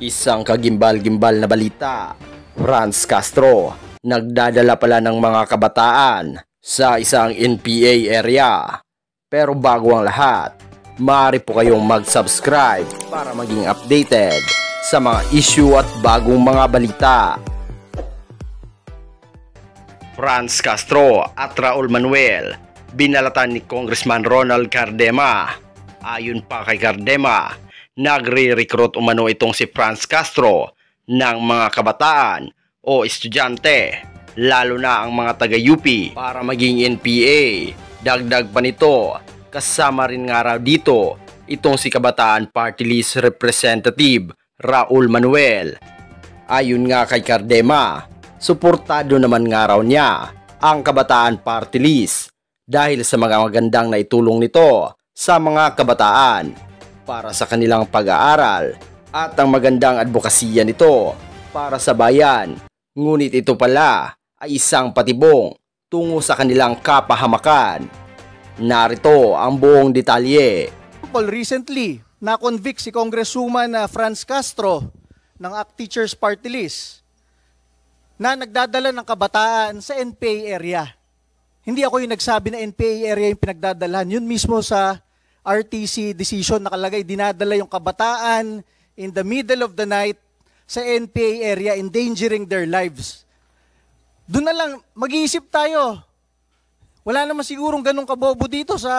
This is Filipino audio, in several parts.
Isang kagimbal-gimbal na balita. Franz Castro, nagdadala pala ng mga kabataan sa isang NPA area. Pero bago ang lahat, maaari po kayong mag-subscribe para maging updated sa mga issue at bagong mga balita. Franz Castro at Raul Manuel, binalatan ni Congressman Ronald Cardema. Ayon pa kay Cardema, nagre-recruit umano itong si Franz Castro ng mga kabataan o estudyante, lalo na ang mga taga-UP para maging NPA. Dagdag pa nito, kasama rin nga raw dito itong si Kabataan Party List Representative Raul Manuel. Ayon nga kay Cardema, suportado naman nga raw niya ang Kabataan Party List dahil sa mga magandang naitulong nito sa mga kabataan para sa kanilang pag-aaral at ang magandang advokasya nito para sa bayan. Ngunit ito pala ay isang patibong tungo sa kanilang kapahamakan. Narito ang buong detalye. Recently, na-convict si Congresswoman Franz Castro ng ACT Teachers Party List na nagdadala ng kabataan sa NPA area. Hindi ako yung nagsabi na NPA area yung pinagdadalahan. Yun mismo sa RTC decision nakalagay, dinadala yung kabataan in the middle of the night sa NPA area, endangering their lives. Doon na lang, mag-iisip tayo. Wala naman sigurong ganun kabobo dito sa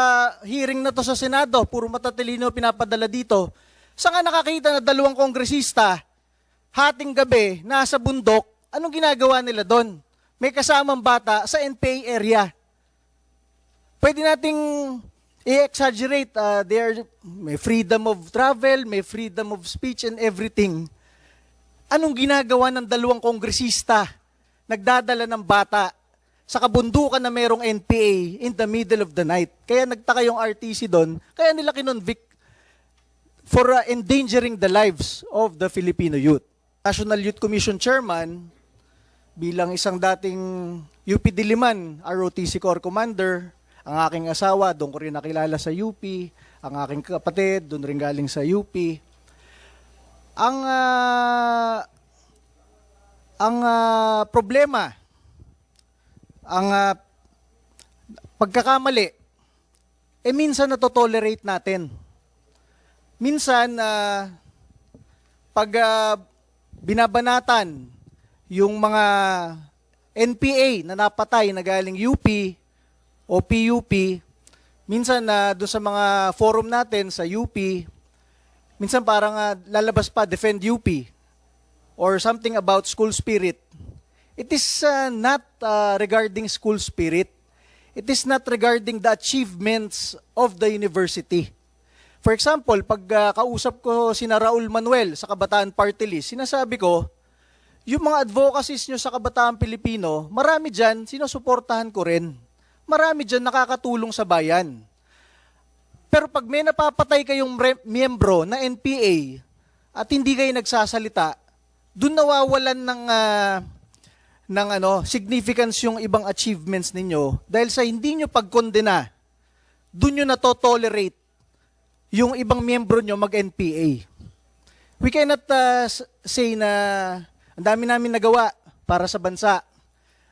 hearing na to sa Senado. Puro matatalino pinapadala dito. Saan nga nakakita na dalawang kongresista, hating gabi, nasa bundok, anong ginagawa nila doon? May kasamang bata sa NPA area. Pwede nating i-exaggerate, may freedom of travel, may freedom of speech and everything. Anong ginagawa ng dalawang kongresista? Nagdadala ng bata sa kabundukan na merong NPA in the middle of the night. Kaya nagtaka yung RTC doon, kaya nila kinonvict for endangering the lives of the Filipino youth. National Youth Commission Chairman, bilang isang dating UP Diliman, ROTC Corps Commander, ang aking asawa, doon ko rin nakilala sa UP. Ang aking kapatid, doon rin galing sa UP. Ang problema, ang pagkakamali, minsan natotolerate natin. Minsan, pag binabanatan yung mga NPA na napatay na galing UP, o PUP, minsan doon sa mga forum natin sa UP, minsan parang lalabas pa, defend UP, or something about school spirit. It is not regarding school spirit. It is not regarding the achievements of the university. For example, pag kausap ko sina Raul Manuel sa Kabataan Party List, sinasabi ko, yung mga advocacies nyo sa Kabataan Pilipino, marami dyan, sinusuportahan ko rin. Marami dyan nakakatulong sa bayan. Pero pag may napapatay kayong miyembro na NPA at hindi kayo nagsasalita, dun nawawalan ng significance yung ibang achievements ninyo dahil sa hindi nyo pagkondena, dun nyo natotolerate yung ibang miyembro nyo mag-NPA. We cannot say na ang dami namin nagawa para sa bansa,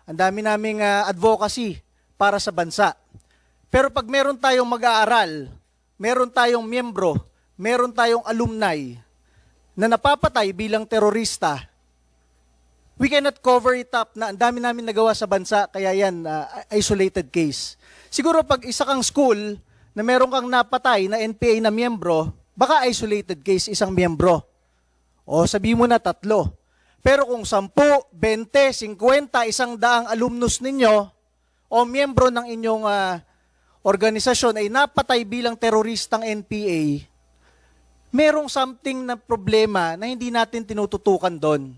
ang dami naming advocacy para sa bansa. Pero pag meron tayong mag-aaral, meron tayong miyembro, meron tayong alumni na napapatay bilang terorista, we cannot cover it up na ang dami namin nagawa sa bansa, kaya yan, isolated case. Siguro pag isa kang school na meron kang napatay na NPA na miyembro, baka isolated case isang miyembro. O sabihin mo na 3. Pero kung 10, 20, 50, 100 alumnus ninyo, o miyembro ng inyong organisasyon ay napatay bilang teroristang NPA, merong something na problema na hindi natin tinututukan doon.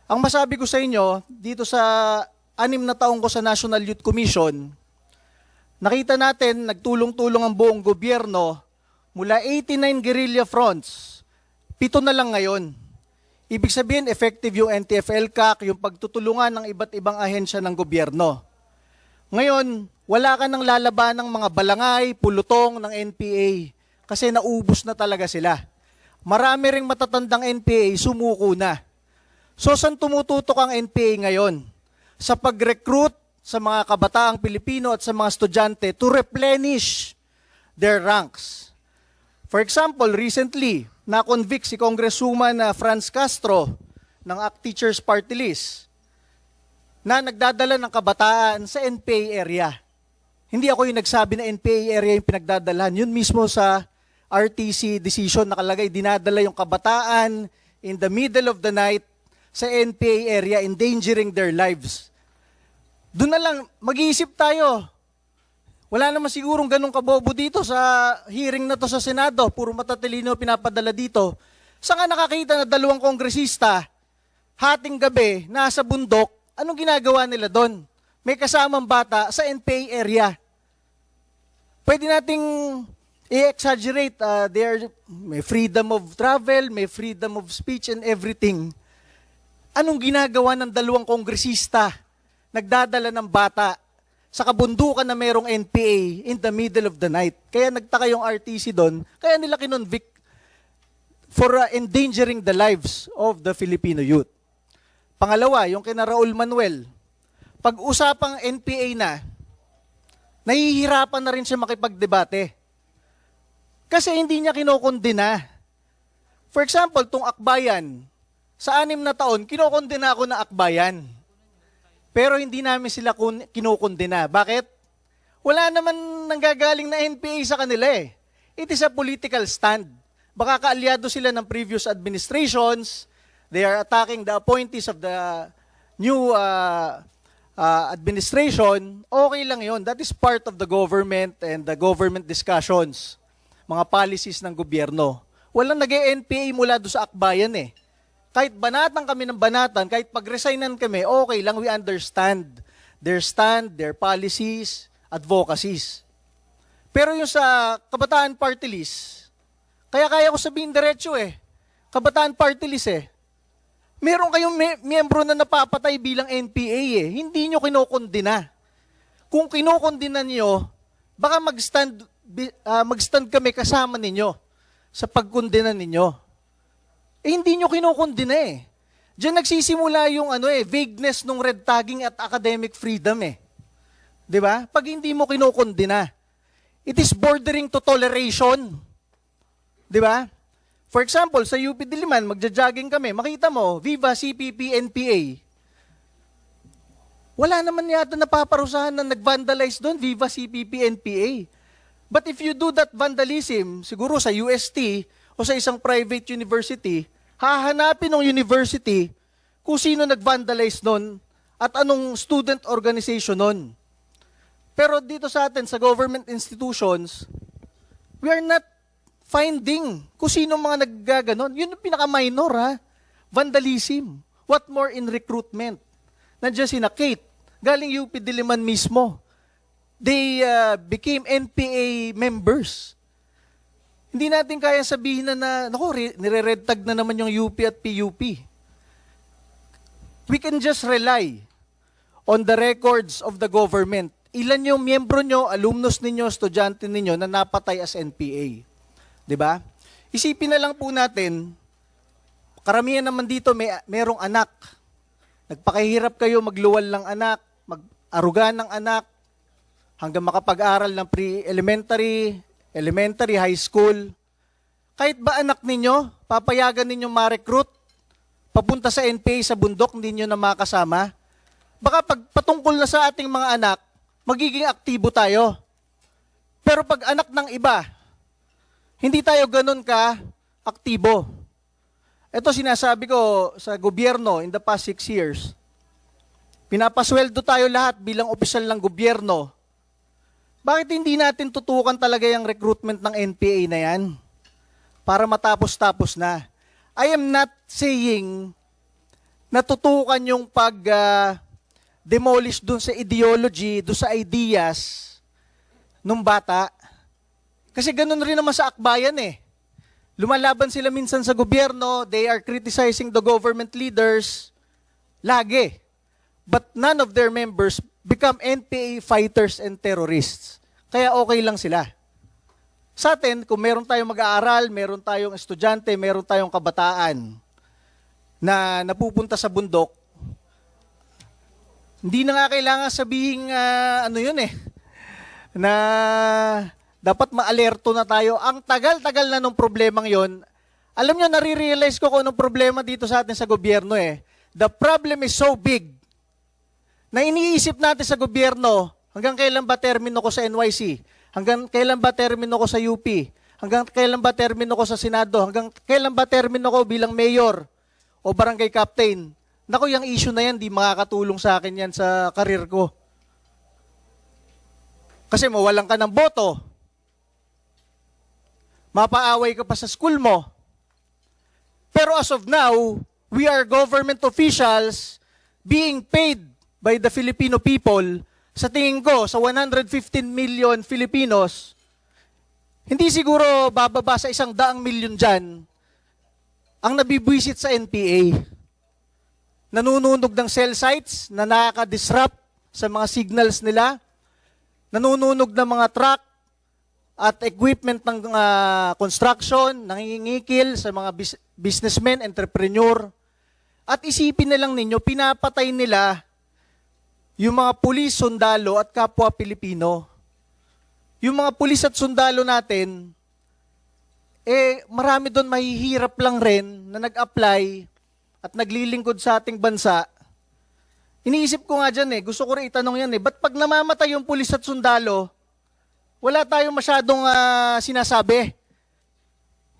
Ang masabi ko sa inyo, dito sa 6 na taong ko sa National Youth Commission, nakita natin, nagtulong-tulong ang buong gobyerno mula 89 guerrilla fronts, 7 na lang ngayon. Ibig sabihin, effective yung NTF-ELCAC, yung pagtutulungan ng iba't ibang ahensya ng gobyerno. Ngayon, wala ka nang lalaban ng mga balangay, pulutong ng NPA kasi naubos na talaga sila. marami ring matatandang NPA sumuko na. So saan tumututok ang NPA ngayon? Sa pag-recruit sa mga kabataang Pilipino at sa mga estudyante to replenish their ranks. For example, recently, na-convict si Congresswoman Franz Castro ng ACT Teachers Party List na nagdadala ng kabataan sa NPA area. Hindi ako yung nagsabi na NPA area yung pinagdadalahan. Yun mismo sa RTC decision nakalagay, dinadala yung kabataan in the middle of the night sa NPA area, endangering their lives. Doon na lang, mag-iisip tayo. Wala naman sigurong ganun kabobo dito sa hearing na to sa Senado. Puro matatalino pinapadala dito. Saan nga nakakita na 2 kongresista, hating gabi, nasa bundok, anong ginagawa nila doon? May kasamang bata sa NPA area. Pwede nating i-exaggerate. May freedom of travel, may freedom of speech and everything. Anong ginagawa ng 2 kongresista? Nagdadala ng bata sa kabundukan na merong NPA in the middle of the night. Kaya nagtaka yung RTC doon, kaya nila kinonvict for endangering the lives of the Filipino youth. Pangalawa, yung kina Raul Manuel, pag usapang NPA na, nahihirapan na rin siya makipagdebate. Kasi hindi niya kinokondena. For example, tong Akbayan, sa 6 na taon, kinokondena ako na Akbayan. Pero hindi namin sila kinokondena. Bakit? Wala naman nanggagaling na NPA sa kanila eh. It is a political stand. Baka kaalyado sila ng previous administrations. They are attacking the appointees of the new administration. Okay lang yon. That is part of the government and the government discussions. Mga policies ng gobyerno. Walang nag-NPA mula doon sa Akbayan eh. Kahit banatan kami ng banatan, kahit pag-resignan kami, okay lang, we understand their stand, their policies, advocacies. Pero yung sa Kabataan Party List, kaya ko sabihin diretso eh, Kabataan Party List eh, meron kayong miyembro na napapatay bilang NPA eh, hindi nyo kinokondena. Kung kinokondena nyo, baka mag-stand kami kasama ninyo sa pagkondena ninyo. Eh, hindi nyo kinokondena eh. Diyan nagsisimula yung vagueness ng red tagging at academic freedom eh. 'Di ba? Pag hindi mo kinokondena, it is bordering to toleration. 'Di ba? For example, sa UP Diliman, magja-jogging kami, makita mo, Viva CPP NPA. Wala naman yata napaparusahan na nag-vandalize doon, Viva CPP NPA. But if you do that vandalism, siguro sa UST, o sa isang private university, hahanapin ng university kung sino nag-vandalize nun at anong student organization nun. Pero dito sa atin, sa government institutions, we are not finding kung sino mga naggaganon. Yun yung pinaka-minor ha. Vandalism. What more in recruitment? Nandiyan si Kate, galing UP Diliman mismo. They became NPA members. Hindi natin kaya sabihin na nire-red tag na naman yung UP at PUP. We can just rely on the records of the government. Ilan yung miyembro nyo, alumnus ninyo, estudyante ninyo na napatay as NPA. 'Di ba? Isipin na lang po natin, karamihan naman dito merong anak. Nagpakahirap kayo magluwal ng anak, mag-aruga ng anak, hanggang makapag-aral ng pre-elementary, elementary, high school. Kahit ba anak ninyo, papayagan ninyo ma-recruit, papunta sa NPA sa bundok, hindi nyo na makasama. Baka pag patungkol na sa ating mga anak, magiging aktibo tayo. Pero pag anak ng iba, hindi tayo ganun ka aktibo. Ito sinasabi ko sa gobyerno in the past 6 years. Pinapasweldo tayo lahat bilang opisyal ng gobyerno. Bakit hindi natin tutukan talaga yung recruitment ng NPA na yan? Para matapos-tapos na. I am not saying na tutukan yung pag-demolish dun sa ideology, dun sa ideas nung bata. Kasi ganun rin naman sa Akbayan eh. Lumalaban sila minsan sa gobyerno, they are criticizing the government leaders, lagi. But none of their members become NPA fighters and terrorists. Kaya okay lang sila. Sa atin, kung meron tayong mag-aaral, meron tayong estudyante, meron tayong kabataan na napupunta sa bundok, hindi na nga kailangan sabihin na dapat maalerto na tayo. Ang tagal-tagal na nung problemang yon. Alam nyo, nare-realize ko kung anong problema dito sa atin sa gobyerno eh. The problem is so big na iniisip natin sa gobyerno, hanggang kailan ba termino ko sa NYC? Hanggang kailan ba termino ko sa UP? Hanggang kailan ba termino ko sa Senado? Hanggang kailan ba termino ko bilang mayor o barangay captain? Naku, yung issue na yan, di makakatulong sa akin yan sa karir ko. Kasi mawalan ka ng boto. Mapaaway ka pa sa school mo. Pero as of now, we are government officials being paid by the Filipino people. Sa tingin ko, sa 115 million Filipinos, hindi siguro bababa sa 100 milyon dyan ang nabibwisit sa NPA. Nanununog ng cell sites na nakaka-disrupt sa mga signals nila, nanununog ng mga truck at equipment ng construction, nangingikil sa mga businessmen, entrepreneur. At isipin na lang ninyo, pinapatay nila yung mga pulis, sundalo at kapwa Pilipino. Yung mga pulis at sundalo natin, marami doon mahihirap lang rin na nag-apply at naglilingkod sa ating bansa. Iniisip ko nga dyan gusto ko rin itanong yan ba't pag namamatay yung pulis at sundalo, wala tayong masyadong sinasabi.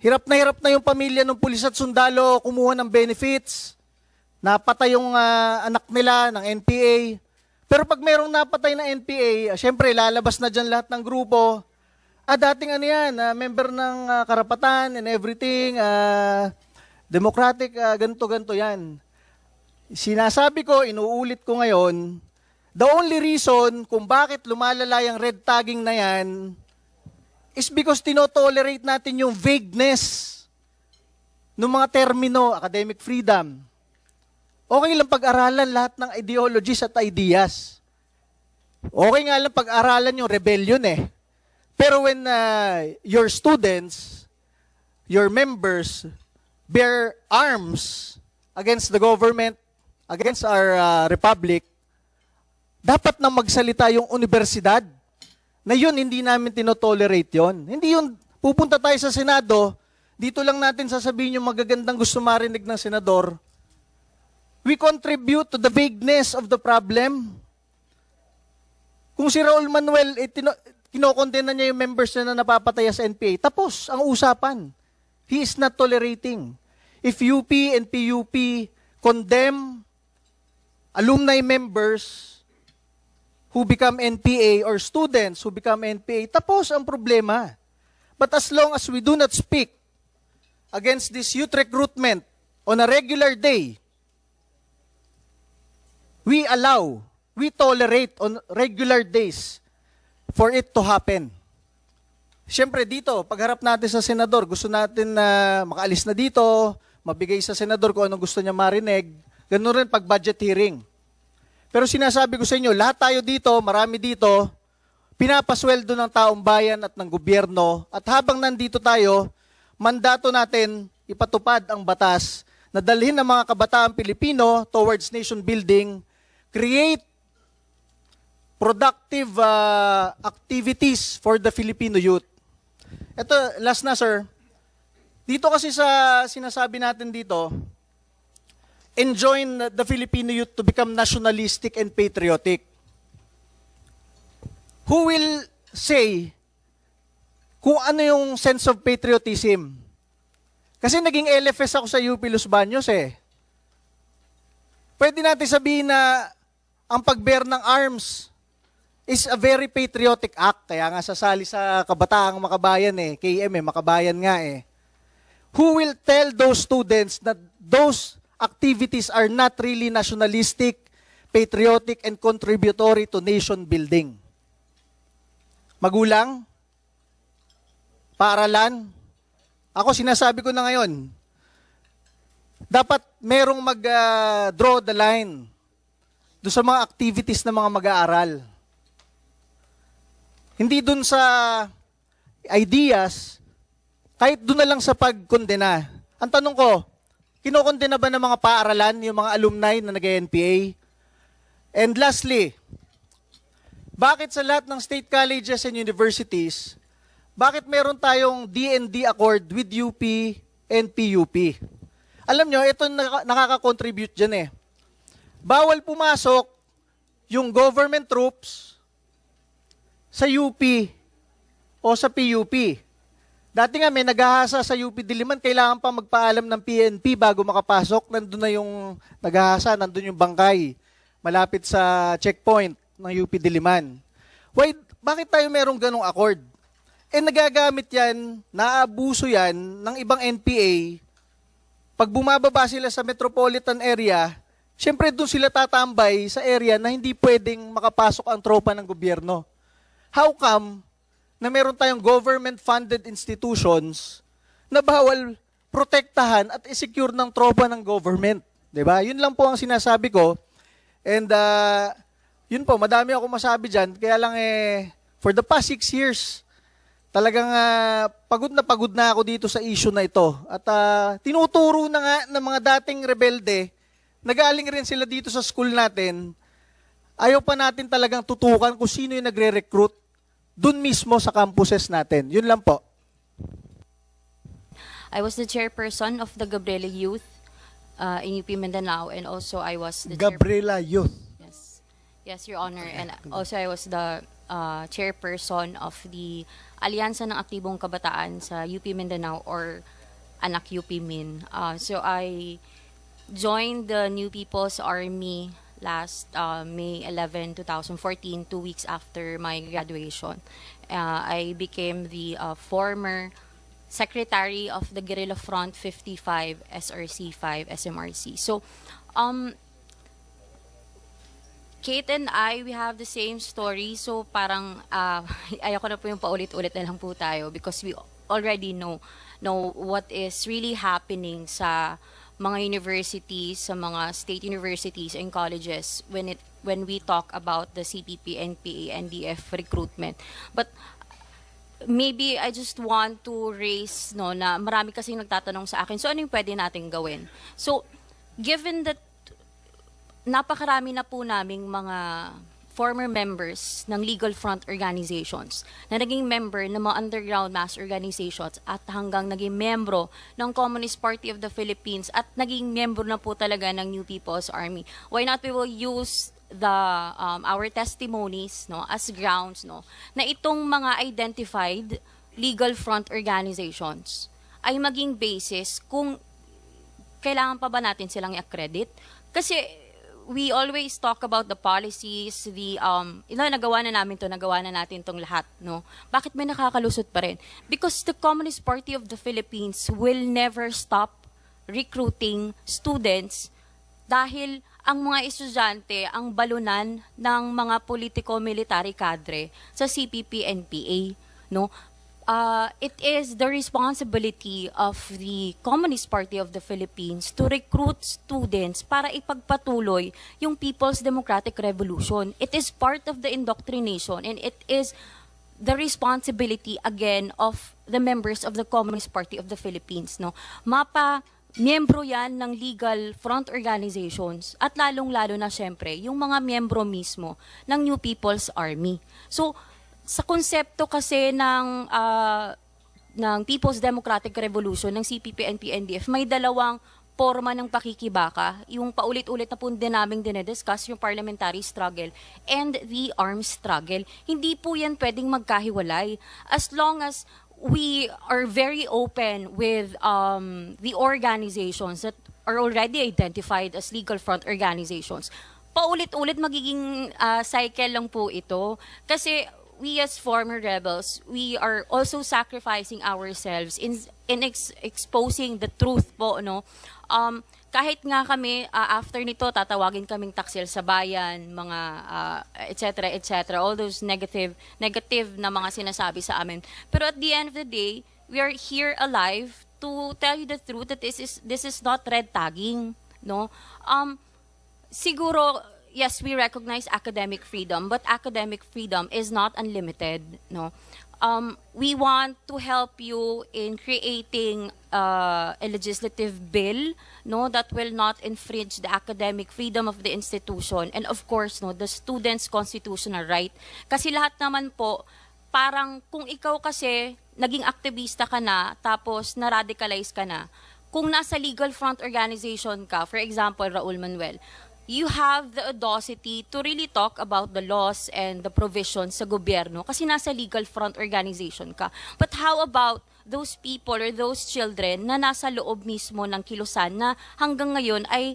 Hirap na yung pamilya ng pulis at sundalo kumuha ng benefits, napatay yung anak nila ng NPA. Pero pag merong napatay na NPA, syempre lalabas na dyan lahat ng grupo. Dating member ng karapatan and everything, democratic, ganito yan. Sinasabi ko, inuulit ko ngayon, the only reason kung bakit lumalala yung red tagging na yan is because tinotolerate natin yung vagueness ng mga termino, academic freedom. Okay lang pag-aralan lahat ng ideologies at ideas. Okay nga lang pag-aralan yung rebellion Pero when your students, your members, bear arms against the government, against our republic, dapat na magsalita yung universidad na yun, hindi namin tinotolerate yun. Hindi yun, pupunta tayo sa Senado, dito lang natin sasabihin yung magagandang gusto marinig ng senador. We contribute to the vagueness of the problem. Kung si Raul Manuel, kinokondena niya yung members na napapataya sa NPA, tapos ang usapan. He is not tolerating. If UP and PUP condemn alumni members who become NPA or students who become NPA, tapos ang problema. But as long as we do not speak against this youth recruitment on a regular day, we tolerate on regular days for it to happen. Siyempre dito, pagharap natin sa senador, gusto natin na makaalis na dito, mabigay sa senador kung anong gusto niya marinig. Ganun rin pag budget hearing. Pero sinasabi ko sa inyo, lahat tayo dito, marami dito, pinapasweldo ng taong bayan at ng gobyerno. At habang nandito tayo, mandato natin ipatupad ang batas na dalhin ng mga kabataang Pilipino towards nation building, create productive activities for the Filipino youth. Ito, last na sir. Dito kasi sa sinasabi natin dito, enjoin the Filipino youth to become nationalistic and patriotic. Who will say kung ano yung sense of patriotism? Kasi naging LFS ako sa UP Los Baños Pwede natin sabihin na ang pag-bear ng arms is a very patriotic act. Kaya nga sasali sa Kabataang Makabayan KM Makabayan nga Who will tell those students that those activities are not really nationalistic, patriotic, and contributory to nation building? Magulang? Paaralan? Ako sinasabi ko na ngayon, dapat merong mag-draw the line doon sa mga activities ng mga mag-aaral. Hindi doon sa ideas, kahit doon na lang sa pagkondena. Ang tanong ko, kinokondena ba ng mga paaralan, yung mga alumni na nag-NPA? And lastly, bakit sa lahat ng state colleges and universities, bakit meron tayong D&D accord with UP and PUP? Alam nyo, ito nakaka-contribute dyan eh. Bawal pumasok yung government troops sa UP o sa PUP. Dati nga may naghahasa sa UP Diliman, kailangan pa magpaalam ng PNP bago makapasok. Nandun na yung naghahasa, nandun yung bangkay, malapit sa checkpoint ng UP Diliman. Why, bakit tayo merong ganong accord? Nagagamit yan, naabuso yan ng ibang NPA. Pag bumababa sila sa metropolitan area, syempre doon sila tatambay sa area na hindi pwedeng makapasok ang tropa ng gobyerno. How come na meron tayong government-funded institutions na bawal protektahan at isecure ng tropa ng government? Diba? Yun lang po ang sinasabi ko. And yun po, madami ako masabi dyan. Kaya lang for the past 6 years, talagang pagod na ako dito sa issue na ito. At tinuturo na nga ng mga dating rebelde, nagaling rin sila dito sa school natin, ayaw pa natin talagang tutukan kung sino yung nagre-recruit dun mismo sa campuses natin. Yun lang po. I was the chairperson of the Gabriela Youth in UP Mindanao, and also I was the Gabriela Youth. Yes, Your Honor. And also I was the chairperson of the Alyansa ng Aktibong Kabataan sa UP Mindanao, or Anak UP Min. So I joined the New People's Army last May 11, 2014, 2 weeks after my graduation. I became the former secretary of the Guerrilla Front 55, SRC5, SMRC. So, Kate and I, we have the same story. So parang ayoko na po yung paulit-ulit na lang po tayo, because we already know what is really happening sa mga universities, sa mga state universities and colleges when we talk about the CPP, NPA, NDF recruitment. But maybe I just want to raise na marami kasing nagtatanong sa akin, so ano yung pwede natin gawin? So given that napakarami na po naming mga former members ng legal front organizations na naging member ng mga underground mass organizations at hanggang naging membro ng Communist Party of the Philippines at naging membro na po talaga ng New People's Army. Why not we will use our testimonies as grounds na itong mga identified legal front organizations ay maging basis kung kailangan pa ba natin silang i-accredit? Kasi we always talk about the policies, nagawa na natin tong lahat, Bakit may nakakalusot pa rin? Because the Communist Party of the Philippines will never stop recruiting students dahil ang mga estudyante ang balunan ng mga politiko-military cadre sa CPP-NPA, it is the responsibility of the Communist Party of the Philippines to recruit students para ipagpatuloy yung People's Democratic Revolution. It is part of the indoctrination, and it is the responsibility, again, of the members of the Communist Party of the Philippines. Miyembro yan ng legal front organizations, at lalong-lalo na syempre yung mga miyembro mismo ng New People's Army. So, sa konsepto kasi ng People's Democratic Revolution, ng CPP, NP, NDF, may dalawang forma ng pakikibaka. Yung paulit-ulit na po din naming dinediscuss, yung parliamentary struggle and the armed struggle. Hindi po yan pwedeng magkahiwalay. As long as we are very open with the organizations that are already identified as legal front organizations, paulit-ulit magiging cycle lang po ito. Kasi we as former rebels, we are also sacrificing ourselves in exposing the truth po, kahit nga kami, after nito, tatawagin kaming taksil sa bayan, mga, etc., all those negative na mga sinasabi sa amin. Pero at the end of the day, we are here alive to tell you the truth that this is not red tagging, siguro, yes, we recognize academic freedom, but academic freedom is not unlimited, we want to help you in creating a legislative bill, no, that will not infringe the academic freedom of the institution and of course, no, the students' constitutional right. Kasi lahat naman po, parang kung ikaw kasi naging aktivista ka na, tapos na-radicalize ka na, kung nasa legal front organization ka, for example, Raul Manuel, you have the audacity to really talk about the laws and the provisions sa gobyerno kasi nasa legal front organization ka. But how about those people or those children na nasa loob mismo ng kilusan na hanggang ngayon ay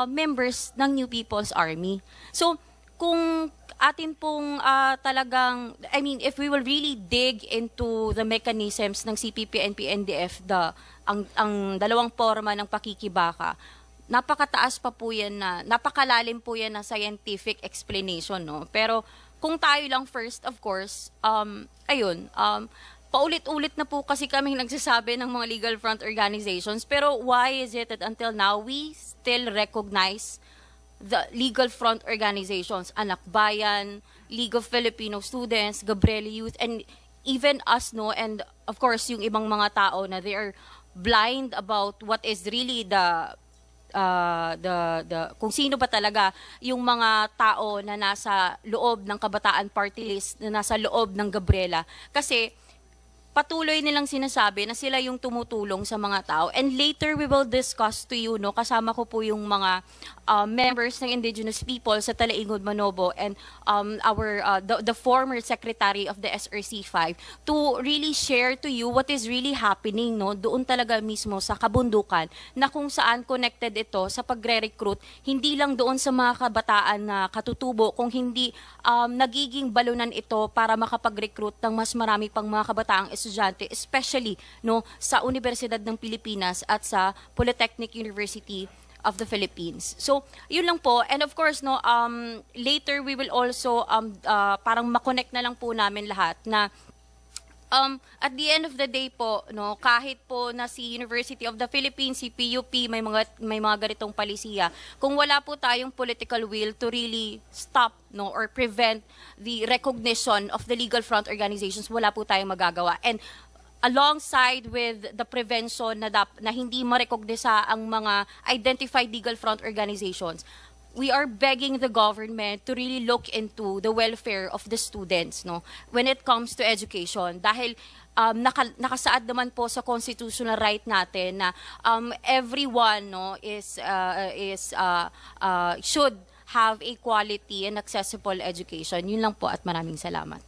members ng New People's Army? So, kung atin pong talagang, I mean, if we will really dig into the mechanisms ng CPP and PNDF, ang dalawang forma ng pakikibaka, napakataas pa po yan na, napakalalim po yan na scientific explanation, no? Pero kung tayo lang first, of course, paulit-ulit na po kasi kaming nagsasabi ng mga legal front organizations, pero why is it that until now we still recognize the legal front organizations, Anak Bayan, League of Filipino Students, Gabriela Youth, and even us, no, and of course yung ibang mga tao na they are blind about what is really the kung sino ba talaga yung mga tao na nasa loob ng Kabataan Party List, na nasa loob ng Gabriela. Kasi patuloy nilang sinasabi na sila yung tumutulong sa mga tao. And later we will discuss to you, no, kasama ko po yung mga members ng indigenous people sa Talaingod, Manobo, and the former secretary of the SRC5 to really share to you what is really happening, no, doon talaga mismo sa kabundukan, na kung saan connected ito sa pagre-recruit, hindi lang doon sa mga kabataan na katutubo, kung hindi nagiging balunan ito para makapag-recruit ng mas marami pang mga kabataang estudyante, especially, no, sa Universidad ng Pilipinas at sa Polytechnic University of the Philippines. So, yun lang po. And of course, no, later we will also parang makonect na lang po namin lahat na at the end of the day po, no, kahit po na si University of the Philippines, si PUP, may mga ganitong palisiya, kung wala po tayong political will to really stop, no, or prevent the recognition of the legal front organizations, wala po tayong magagawa. And alongside with the prevention na hindi marekognisa ang mga identified legal front organizations, we are begging the government to really look into the welfare of the students, no, when it comes to education. Dahil nakasaad naman po sa constitutional right natin na everyone, no, should have a quality and accessible education. Yun lang po at maraming salamat.